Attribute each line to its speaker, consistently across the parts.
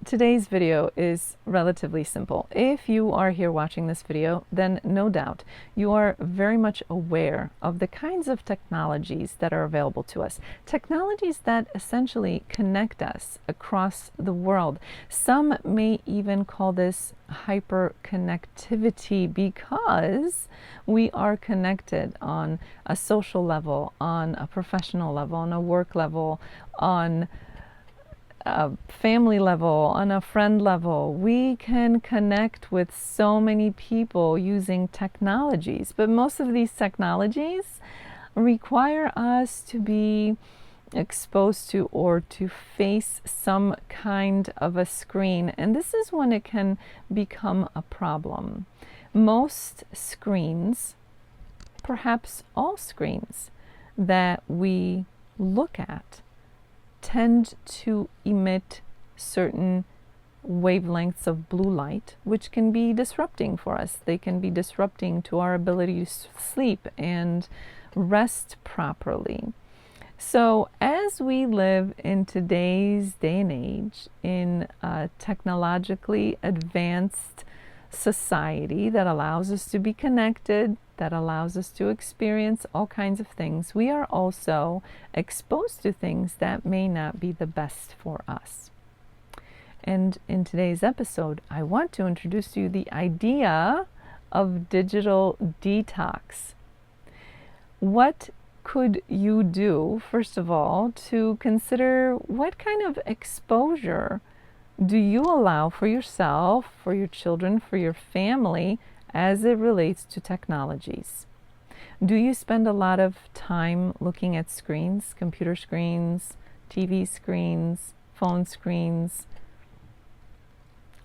Speaker 1: Today's video is relatively simple. If you are here watching this video, then no doubt you are very much aware of the kinds of technologies that are available to us. Technologies that essentially connect us across the world. Some may even call this hyperconnectivity because we are connected on a social level, on a professional level, on a work level, on a family level, on a friend level. We can connect with so many people using technologies, but most of these technologies require us to be exposed to or to face some kind of a screen, and this is when it can become a problem. Most screens, perhaps all screens that we look at, tend to emit certain wavelengths of blue light, which can be disrupting for us. They can be disrupting to our ability to sleep and rest properly. So as we live in today's day and age in a technologically advanced society that allows us to be connected, that allows us to experience all kinds of things, we are also exposed to things that may not be the best for us. And in today's episode, I want to introduce to you the idea of digital detox. What could you do, first of all, to consider what kind of exposure do you allow for yourself, for your children, for your family, as it relates to technologies? Do you spend a lot of time looking at screens, computer screens, TV screens, phone screens,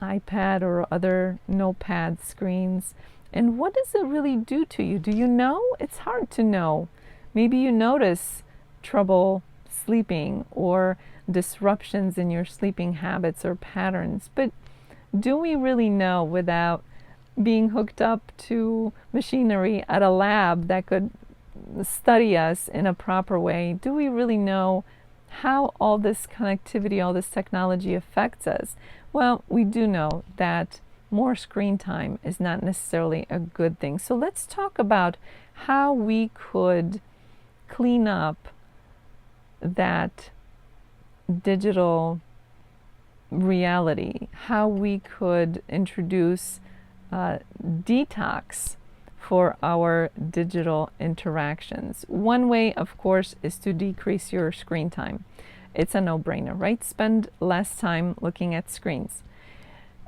Speaker 1: iPad or other notepad screens? And what does it really do to you? Do you know? It's hard to know. Maybe you notice trouble sleeping or disruptions in your sleeping habits or patterns, but do we really know without being hooked up to machinery at a lab that could study us in a proper way? Do we really know how all this connectivity, all this technology affects us? Well, we do know that more screen time is not necessarily a good thing. So let's talk about how we could clean up that digital reality, how we could introduce detox for our digital interactions. One way, of course, is to decrease your screen time. It's a no-brainer, right? Spend less time looking at screens.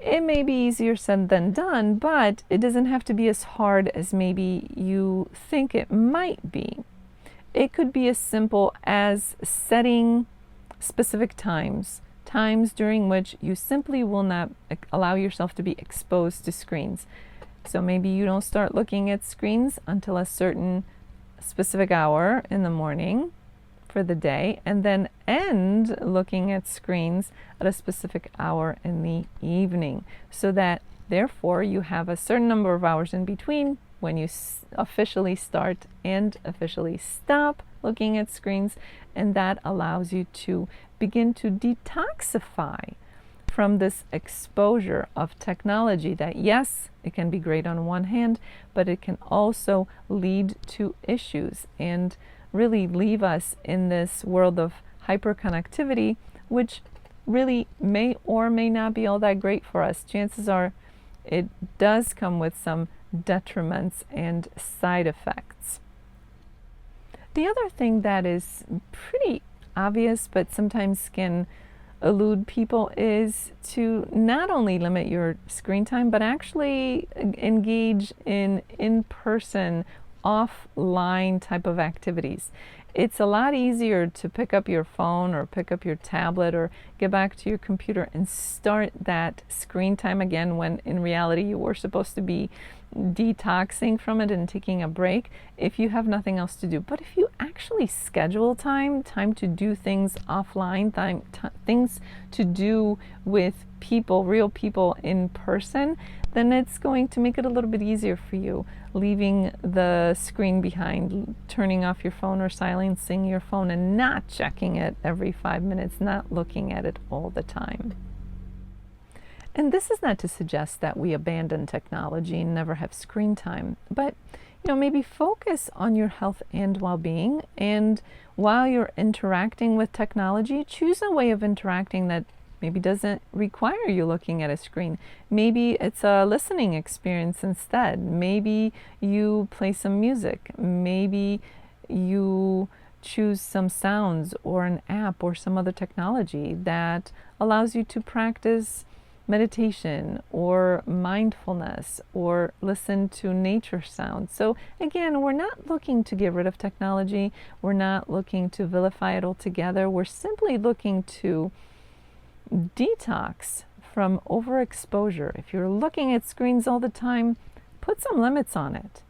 Speaker 1: It may be easier said than done, but it doesn't have to be as hard as maybe you think it might be. It could be as simple as setting specific times during which you simply will not allow yourself to be exposed to screens. So maybe you don't start looking at screens until a certain specific hour in the morning for the day, and then end looking at screens at a specific hour in the evening, so that therefore you have a certain number of hours in between when you officially start and officially stop looking at screens, and that allows you to begin to detoxify from this exposure of technology that, yes, it can be great on one hand, but it can also lead to issues and really leave us in this world of hyperconnectivity, which really may or may not be all that great for us. Chances are it does come with some detriments and side effects. The other thing that is pretty obvious but sometimes can elude people is to not only limit your screen time, but actually engage in in-person, offline type of activities. It's a lot easier to pick up your phone or pick up your tablet or get back to your computer and start that screen time again, when in reality you were supposed to be detoxing from it and taking a break, if you have nothing else to do. But if you actually schedule time to do things offline, things to do with people, real people in person, then it's going to make it a little bit easier for you, leaving the screen behind, turning off your phone or silencing your phone and not checking it every 5 minutes, not looking at it all the time. And this is not to suggest that we abandon technology and never have screen time, but maybe focus on your health and well-being. And while you're interacting with technology, choose a way of interacting that maybe doesn't require you looking at a screen. Maybe it's a listening experience instead. Maybe you play some music. Maybe you choose some sounds or an app or some other technology that allows you to practice meditation or mindfulness or listen to nature sounds. So again, we're not looking to get rid of technology. We're not looking to vilify it altogether. We're simply looking to detox from overexposure. If you're looking at screens all the time, put some limits on it.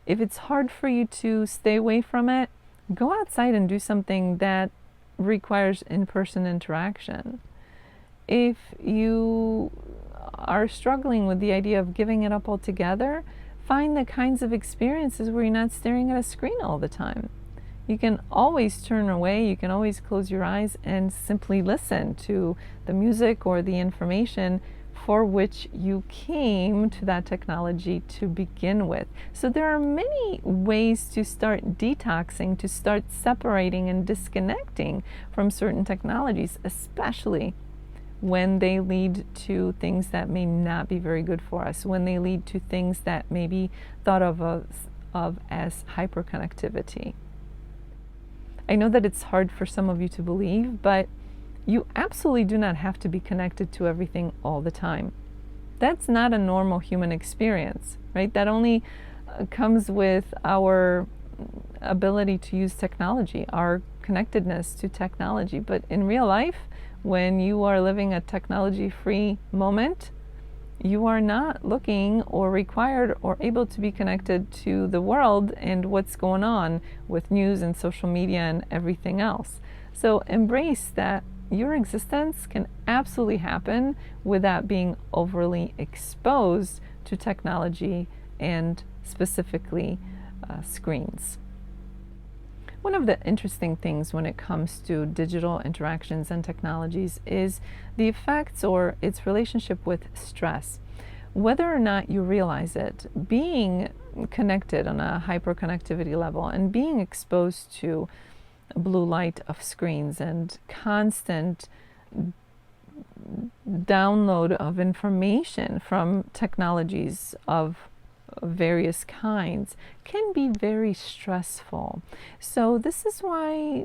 Speaker 1: If it's hard for you to stay away from it, go outside and do something that requires in-person interaction. If you are struggling with the idea of giving it up altogether, find the kinds of experiences where you're not staring at a screen all the time. You can always turn away, you can always close your eyes and simply listen to the music or the information for which you came to that technology to begin with. So there are many ways to start detoxing, to start separating and disconnecting from certain technologies, especially when they lead to things that may not be very good for us, when they lead to things that may be thought of as hyperconnectivity. I know that it's hard for some of you to believe, but you absolutely do not have to be connected to everything all the time. That's not a normal human experience, right? That only comes with our ability to use technology, our connectedness to technology. But in real life, when you are living a technology-free moment, you are not looking or required or able to be connected to the world and what's going on with news and social media and everything else. So embrace that your existence can absolutely happen without being overly exposed to technology and specifically screens. One of the interesting things when it comes to digital interactions and technologies is the effects or its relationship with stress. Whether or not you realize it, being connected on a hyperconnectivity level and being exposed to blue light of screens and constant download of information from technologies of various kinds can be very stressful. So this is why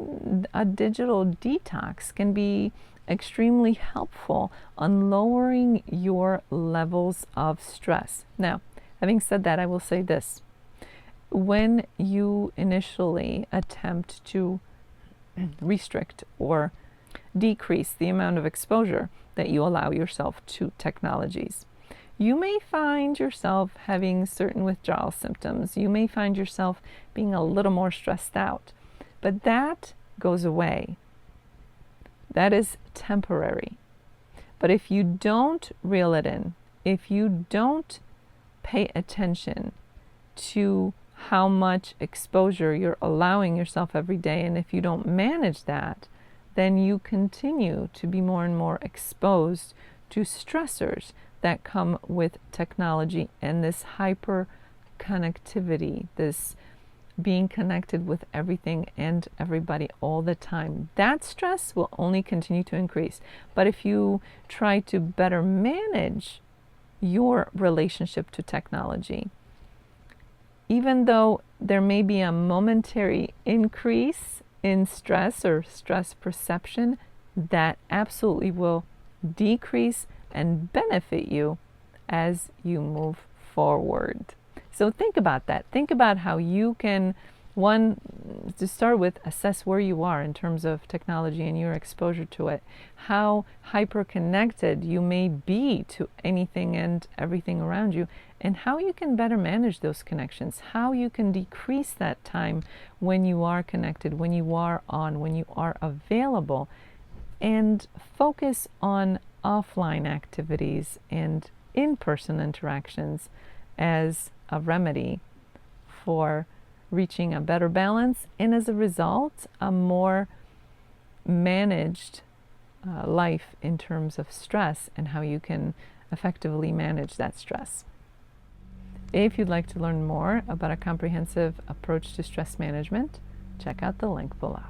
Speaker 1: a digital detox can be extremely helpful on lowering your levels of stress. Now, having said that, I will say this. When you initially attempt to restrict or decrease the amount of exposure that you allow yourself to technologies, you may find yourself having certain withdrawal symptoms. You may find yourself being a little more stressed out, but that goes away. That is temporary. But if you don't reel it in, if you don't pay attention to how much exposure you're allowing yourself every day, and if you don't manage that, then you continue to be more and more exposed to stressors that come with technology and this hyper connectivity, this being connected with everything and everybody all the time. That stress will only continue to increase. But if you try to better manage your relationship to technology, even though there may be a momentary increase in stress or stress perception, that absolutely will decrease and benefit you as you move forward. So think about that. Think about how you can, one, to start with, assess where you are in terms of technology and your exposure to it, how hyper-connected you may be to anything and everything around you, and how you can better manage those connections, how you can decrease that time when you are connected, when you are on, when you are available, and focus on offline activities and in-person interactions as a remedy for reaching a better balance and, as a result, a more managed life in terms of stress and how you can effectively manage that stress. If you'd like to learn more about a comprehensive approach to stress management, check out the link below.